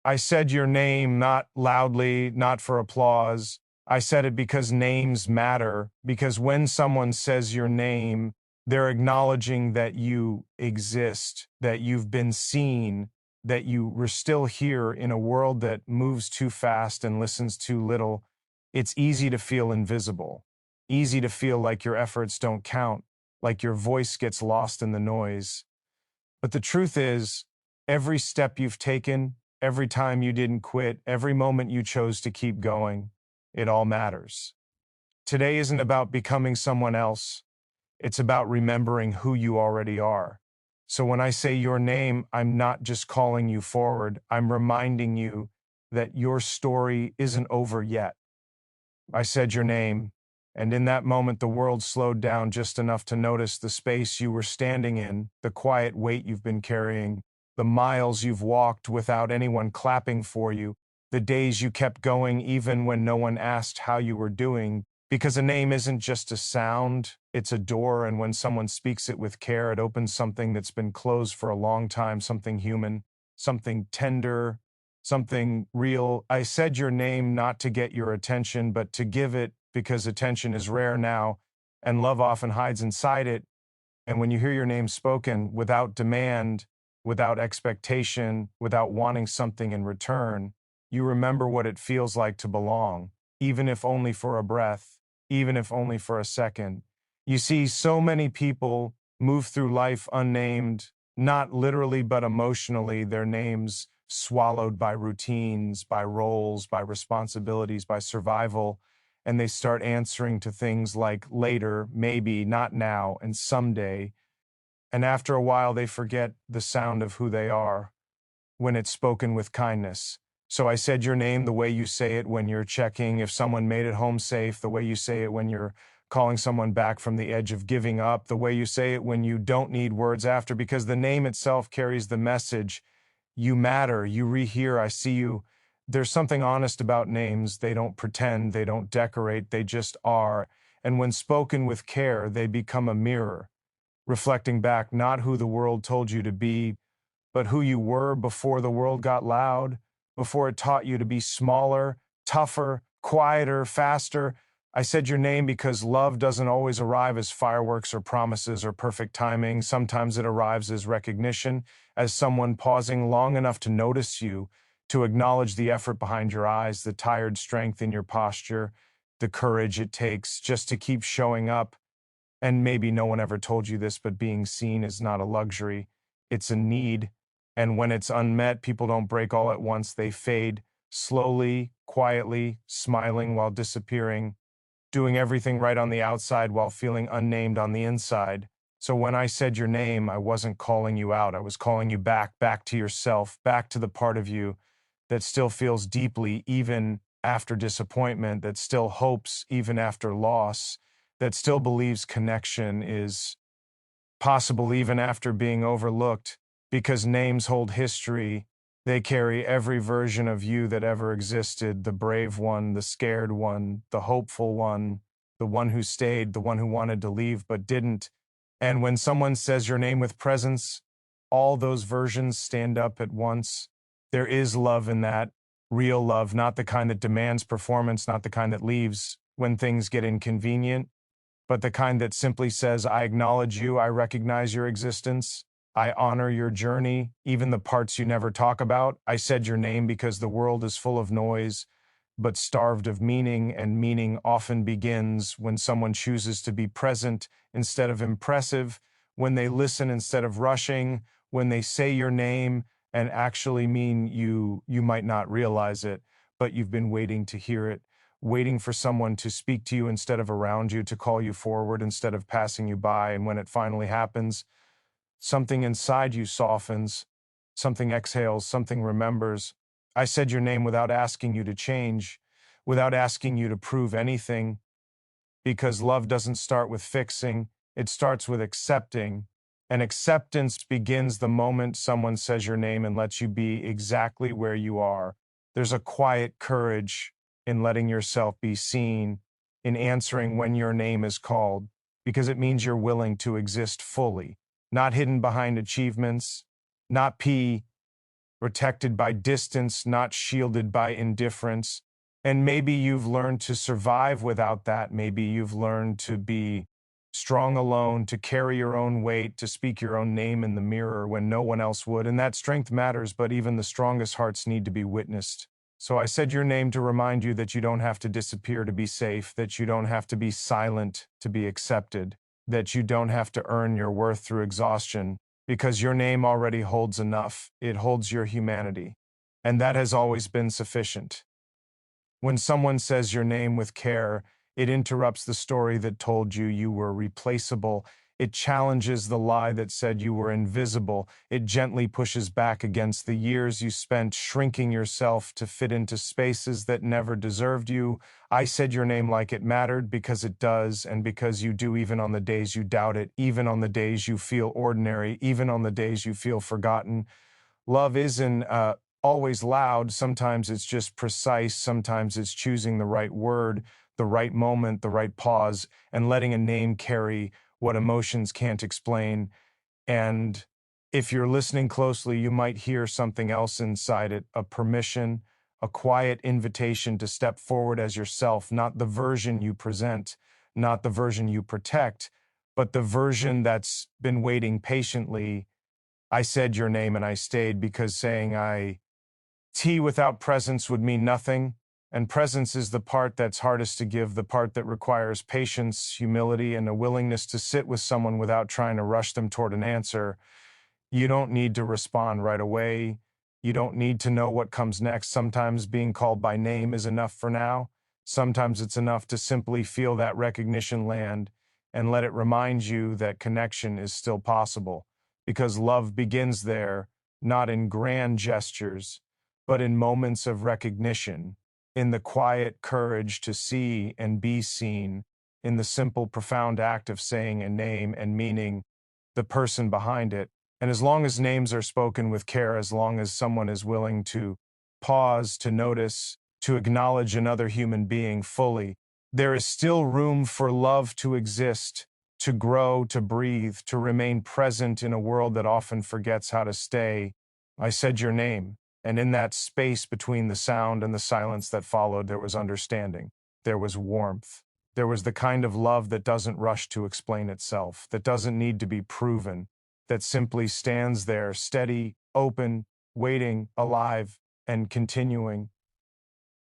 I said your name not loudly, not for applause. I said it because names matter, because when someone says your name, they're acknowledging that you exist, that you've been seen, that you were still here in a world that moves too fast and listens too little. It's easy to feel invisible, easy to feel like your efforts don't count, like your voice gets lost in the noise. But the truth is, every step you've taken, every time you didn't quit, every moment you chose to keep going, it all matters. Today isn't about becoming someone else. It's about remembering who you already are. So when I say your name, I'm not just calling you forward. I'm reminding you that your story isn't over yet. I said your name, and in that moment the world slowed down just enough to notice the space you were standing in, the quiet weight you've been carrying, the miles you've walked without anyone clapping for you, the days you kept going even when no one asked how you were doing, because a name isn't just a sound, it's a door, and when someone speaks it with care, it opens something that's been closed for a long time, something human, something tender, something real. I said your name not to get your attention, but to give it because attention is rare now and love often hides inside it. And when you hear your name spoken without demand, without expectation, without wanting something in return, you remember what it feels like to belong, even if only for a breath, even if only for a second. You see, so many people move through life unnamed, not literally but emotionally, their names swallowed by routines, by roles, by responsibilities, by survival, and they start answering to things like later, maybe, not now, and someday. And after a while, they forget the sound of who they are when it's spoken with kindness. So I said your name the way you say it when you're checking if someone made it home safe, the way you say it when you're calling someone back from the edge of giving up, the way you say it when you don't need words after, because the name itself carries the message. You matter, you rehear, I see you. There's something honest about names. They don't pretend, they don't decorate, they just are. And when spoken with care, they become a mirror, reflecting back not who the world told you to be, but who you were before the world got loud, before it taught you to be smaller, tougher, quieter, faster. I said your name because love doesn't always arrive as fireworks or promises or perfect timing. Sometimes it arrives as recognition, as someone pausing long enough to notice you, to acknowledge the effort behind your eyes, the tired strength in your posture, the courage it takes just to keep showing up. And maybe no one ever told you this, but being seen is not a luxury, it's a need. And when it's unmet, people don't break all at once. They fade slowly, quietly, smiling while disappearing, doing everything right on the outside while feeling unnamed on the inside. So when I said your name, I wasn't calling you out. I was calling you back, back to yourself, back to the part of you that still feels deeply even after disappointment, that still hopes even after loss, that still believes connection is possible even after being overlooked, because names hold history. They carry every version of you that ever existed, the brave one, the scared one, the hopeful one, the one who stayed, the one who wanted to leave but didn't. And when someone says your name with presence, all those versions stand up at once. There is love in that, real love, not the kind that demands performance, not the kind that leaves when things get inconvenient, but the kind that simply says, I acknowledge you, I recognize your existence, I honor your journey, even the parts you never talk about. I said your name because the world is full of noise, but starved of meaning, and meaning often begins when someone chooses to be present instead of impressive, when they listen instead of rushing, when they say your name and actually mean you. You might not realize it, but you've been waiting to hear it, waiting for someone to speak to you instead of around you, to call you forward instead of passing you by. And when it finally happens, something inside you softens, something exhales, something remembers. I said your name without asking you to change, without asking you to prove anything, because love doesn't start with fixing, it starts with accepting. And acceptance begins the moment someone says your name and lets you be exactly where you are. There's a quiet courage in letting yourself be seen, in answering when your name is called, because it means you're willing to exist fully, not hidden behind achievements, not protected by distance, not shielded by indifference. And maybe you've learned to survive without that. Maybe you've learned to be strong alone, to carry your own weight, to speak your own name in the mirror when no one else would. And that strength matters, but even the strongest hearts need to be witnessed. So I said your name to remind you that you don't have to disappear to be safe, that you don't have to be silent to be accepted, that you don't have to earn your worth through exhaustion, because your name already holds enough. It holds your humanity. And that has always been sufficient. When someone says your name with care, it interrupts the story that told you you were replaceable. It challenges the lie that said you were invisible. It gently pushes back against the years you spent shrinking yourself to fit into spaces that never deserved you. I said your name like it mattered because it does, and because you do, even on the days you doubt it, even on the days you feel ordinary, even on the days you feel forgotten. Love isn't always loud. Sometimes it's just precise. Sometimes it's choosing the right word, the right moment, the right pause, and letting a name carry what emotions can't explain. And if you're listening closely, you might hear something else inside it, a permission, a quiet invitation to step forward as yourself, not the version you present, not the version you protect, but the version that's been waiting patiently. I said your name and I stayed because saying tea without presence would mean nothing, and presence is the part that's hardest to give, the part that requires patience, humility, and a willingness to sit with someone without trying to rush them toward an answer. You don't need to respond right away. You don't need to know what comes next. Sometimes being called by name is enough for now. Sometimes it's enough to simply feel that recognition land and let it remind you that connection is still possible, because love begins there, not in grand gestures, but in moments of recognition, in the quiet courage to see and be seen, in the simple, profound act of saying a name and meaning the person behind it. And as long as names are spoken with care, as long as someone is willing to pause, to notice, to acknowledge another human being fully, there is still room for love to exist, to grow, to breathe, to remain present in a world that often forgets how to stay. I said your name, and in that space between the sound and the silence that followed, there was understanding. There was warmth. There was the kind of love that doesn't rush to explain itself, that doesn't need to be proven, that simply stands there, steady, open, waiting, alive, and continuing.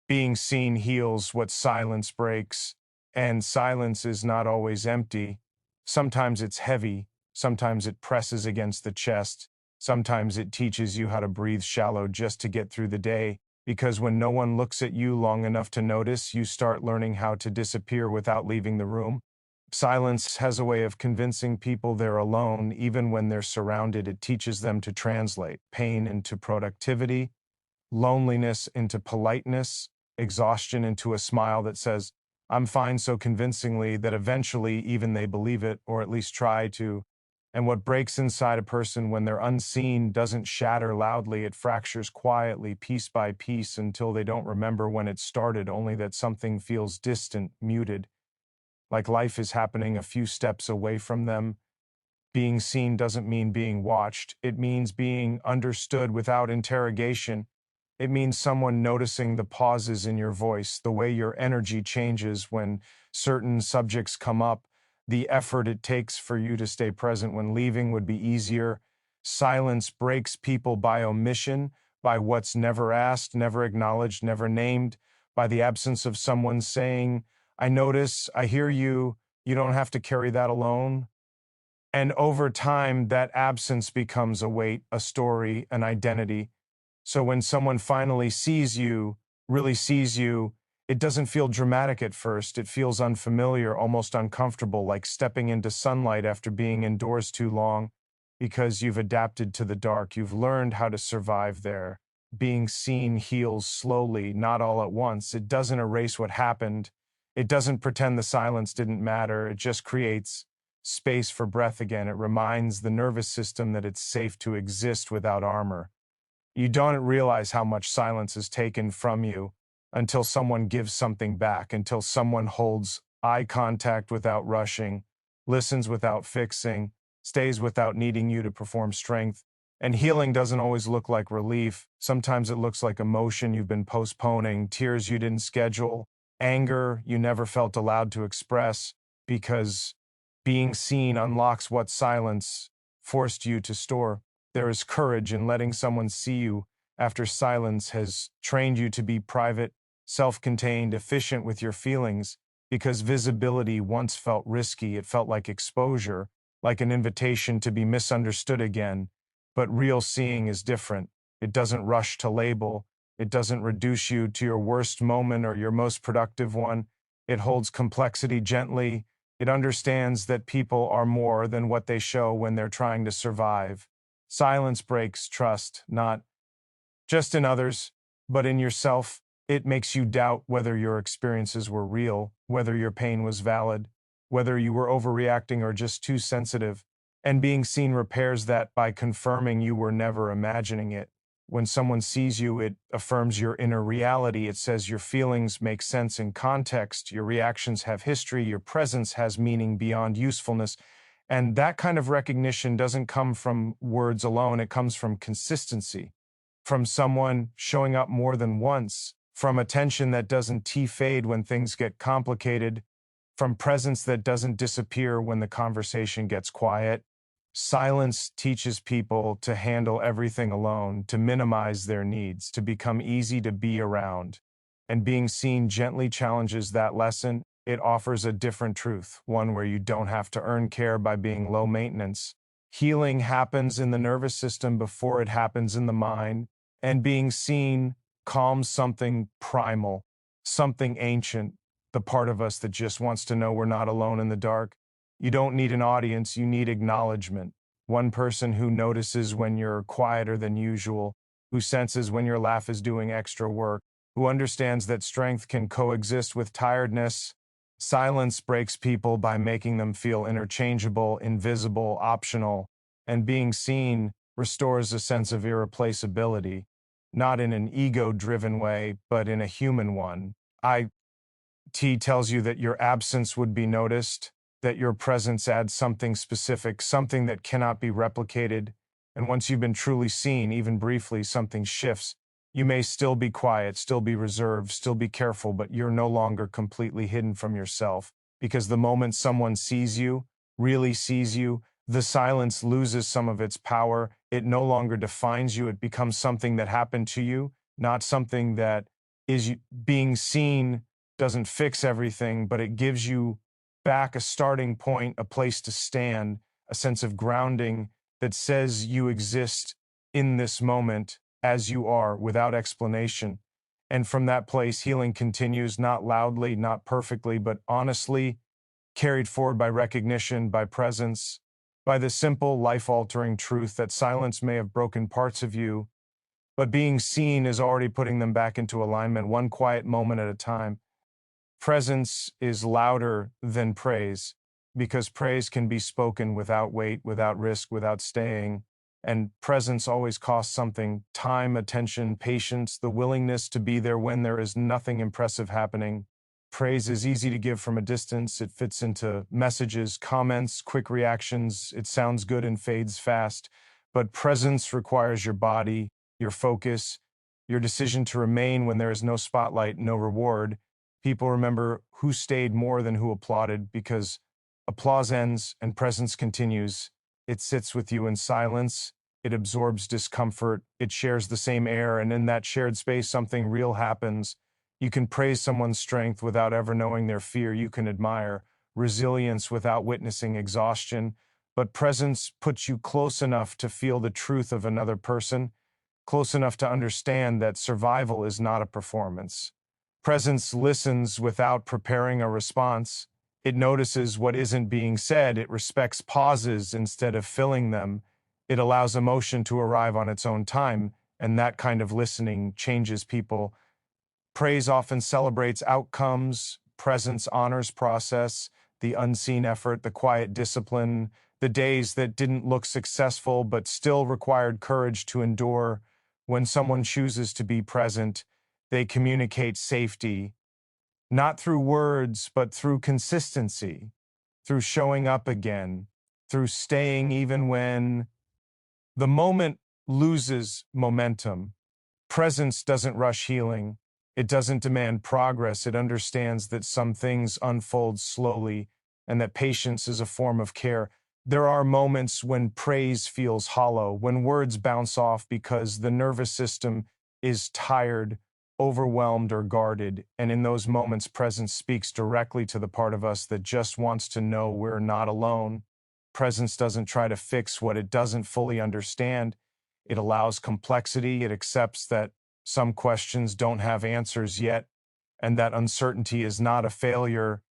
Being seen heals what silence breaks, and silence is not always empty. Sometimes it's heavy, sometimes it presses against the chest, sometimes it teaches you how to breathe shallow just to get through the day, because when no one looks at you long enough to notice, you start learning how to disappear without leaving the room. Silence has a way of convincing people they're alone, even when they're surrounded. It teaches them to translate pain into productivity, loneliness into politeness, exhaustion into a smile that says, I'm fine, so convincingly that eventually even they believe it, or at least try to. And what breaks inside a person when they're unseen doesn't shatter loudly, it fractures quietly, piece by piece, until they don't remember when it started, only that something feels distant, muted, like life is happening a few steps away from them. Being seen doesn't mean being watched. It means being understood without interrogation. It means someone noticing the pauses in your voice, the way your energy changes when certain subjects come up, the effort it takes for you to stay present when leaving would be easier. Silence breaks people by omission, by what's never asked, never acknowledged, never named, by the absence of someone saying, I notice, I hear you, you don't have to carry that alone. And over time, that absence becomes a weight, a story, an identity. So when someone finally sees you, really sees you, it doesn't feel dramatic at first. It feels unfamiliar, almost uncomfortable, like stepping into sunlight after being indoors too long, because you've adapted to the dark. You've learned how to survive there. Being seen heals slowly, not all at once. It doesn't erase what happened. It doesn't pretend the silence didn't matter. It just creates space for breath again. It reminds the nervous system that it's safe to exist without armor. You don't realize how much silence is taken from you until someone gives something back, until someone holds eye contact without rushing, listens without fixing, stays without needing you to perform strength. And healing doesn't always look like relief. Sometimes it looks like emotion you've been postponing, tears you didn't schedule, anger you never felt allowed to express, because being seen unlocks what silence forced you to store. There is courage in letting someone see you after silence has trained you to be private, self-contained, efficient with your feelings, because visibility once felt risky. It felt like exposure, like an invitation to be misunderstood again. But real seeing is different. It doesn't rush to label. It doesn't reduce you to your worst moment or your most productive one. It holds complexity gently. It understands that people are more than what they show when they're trying to survive. Silence breaks trust, not just in others, but in yourself. It makes you doubt whether your experiences were real, whether your pain was valid, whether you were overreacting or just too sensitive. And being seen repairs that by confirming you were never imagining it. When someone sees you, it affirms your inner reality. It says your feelings make sense in context, your reactions have history, your presence has meaning beyond usefulness. And that kind of recognition doesn't come from words alone, it comes from consistency, from someone showing up more than once, from attention that doesn't fade when things get complicated, from presence that doesn't disappear when the conversation gets quiet. Silence teaches people to handle everything alone, to minimize their needs, to become easy to be around. And being seen gently challenges that lesson. It offers a different truth, one where you don't have to earn care by being low maintenance. Healing happens in the nervous system before it happens in the mind, and being seen calms something primal, something ancient, the part of us that just wants to know we're not alone in the dark. You don't need an audience, you need acknowledgement. One person who notices when you're quieter than usual, who senses when your laugh is doing extra work, who understands that strength can coexist with tiredness. Silence breaks people by making them feel interchangeable, invisible, optional, and being seen restores a sense of irreplaceability, not in an ego-driven way, but in a human one. IT tells you that your absence would be noticed, that your presence adds something specific, something that cannot be replicated. And once you've been truly seen, even briefly, something shifts. You may still be quiet, still be reserved, still be careful, but you're no longer completely hidden from yourself. Because the moment someone sees you, really sees you, the silence loses some of its power. It no longer defines you. It becomes something that happened to you, not something that is being seen. Doesn't fix everything, but it gives you back a starting point, a place to stand, a sense of grounding that says you exist in this moment as you are without explanation. And from that place, healing continues, not loudly, not perfectly, but honestly, carried forward by recognition, by presence, by the simple, life-altering truth that silence may have broken parts of you, but being seen is already putting them back into alignment, one quiet moment at a time. Presence is louder than praise, because praise can be spoken without weight, without risk, without staying. And presence always costs something: time, attention, patience, the willingness to be there when there is nothing impressive happening. Praise is easy to give from a distance. It fits into messages, comments, quick reactions. It sounds good and fades fast. But presence requires your body, your focus, your decision to remain when there is no spotlight, no reward. People remember who stayed more than who applauded, because applause ends and presence continues. It sits with you in silence. It absorbs discomfort. It shares the same air, and in that shared space, something real happens. You can praise someone's strength without ever knowing their fear. You can admire resilience without witnessing exhaustion. But presence puts you close enough to feel the truth of another person, close enough to understand that survival is not a performance. Presence listens without preparing a response. It notices what isn't being said. It respects pauses instead of filling them. It allows emotion to arrive on its own time, and that kind of listening changes people. Praise often celebrates outcomes. Presence honors process, the unseen effort, the quiet discipline, the days that didn't look successful but still required courage to endure. When someone chooses to be present, they communicate safety, not through words, but through consistency, through showing up again, through staying even when the moment loses momentum. Presence doesn't rush healing. It doesn't demand progress. It understands that some things unfold slowly and that patience is a form of care. There are moments when praise feels hollow, when words bounce off because the nervous system is tired, overwhelmed, or guarded. And in those moments, presence speaks directly to the part of us that just wants to know we're not alone. Presence doesn't try to fix what it doesn't fully understand. It allows complexity. It accepts that some questions don't have answers yet, and that uncertainty is not a failure.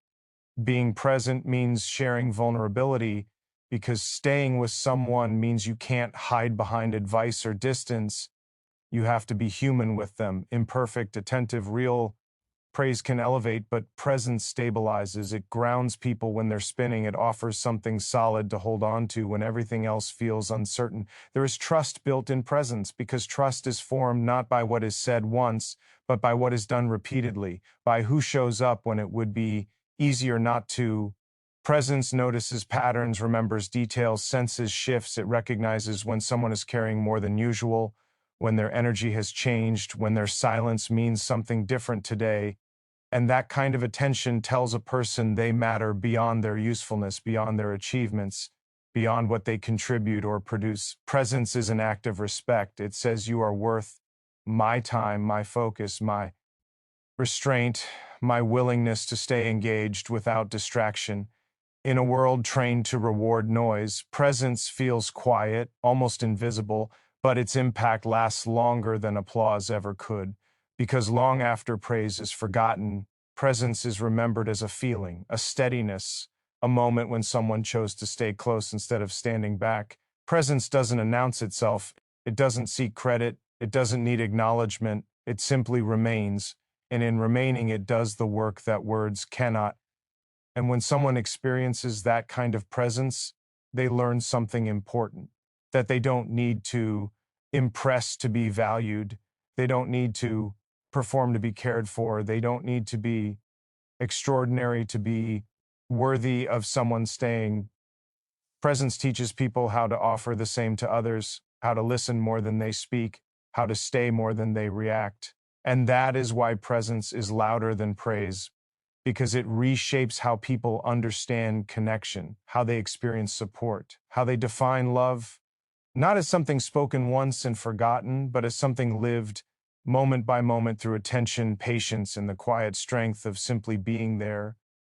Being present means sharing vulnerability because staying with someone means you can't hide behind advice or distance. You have to be human with them, imperfect, attentive, real. Praise can elevate, but presence stabilizes. It grounds people when they're spinning. It offers something solid to hold on to when everything else feels uncertain. There is trust built in presence because trust is formed not by what is said once, but by what is done repeatedly, by who shows up when it would be easier not to. Presence notices patterns, remembers details, senses shifts. It recognizes when someone is carrying more than usual, when their energy has changed, when their silence means something different today. And that kind of attention tells a person they matter beyond their usefulness, beyond their achievements, beyond what they contribute or produce. Presence is an act of respect. It says you are worth my time, my focus, my restraint, my willingness to stay engaged without distraction. In a world trained to reward noise, presence feels quiet, almost invisible, but its impact lasts longer than applause ever could. Because long after praise is forgotten, presence is remembered as a feeling, a steadiness, a moment when someone chose to stay close instead of standing back. Presence doesn't announce itself, it doesn't seek credit, it doesn't need acknowledgement, it simply remains, and in remaining, it does the work that words cannot. And when someone experiences that kind of presence, they learn something important, that they don't need to impress to be valued. They don't need to perform to be cared for. They don't need to be extraordinary to be worthy of someone staying. Presence teaches people how to offer the same to others, how to listen more than they speak, how to stay more than they react. And that is why presence is louder than praise, because it reshapes how people understand connection, how they experience support, how they define love, not as something spoken once and forgotten, but as something lived moment by moment through attention, patience, and the quiet strength of simply being there.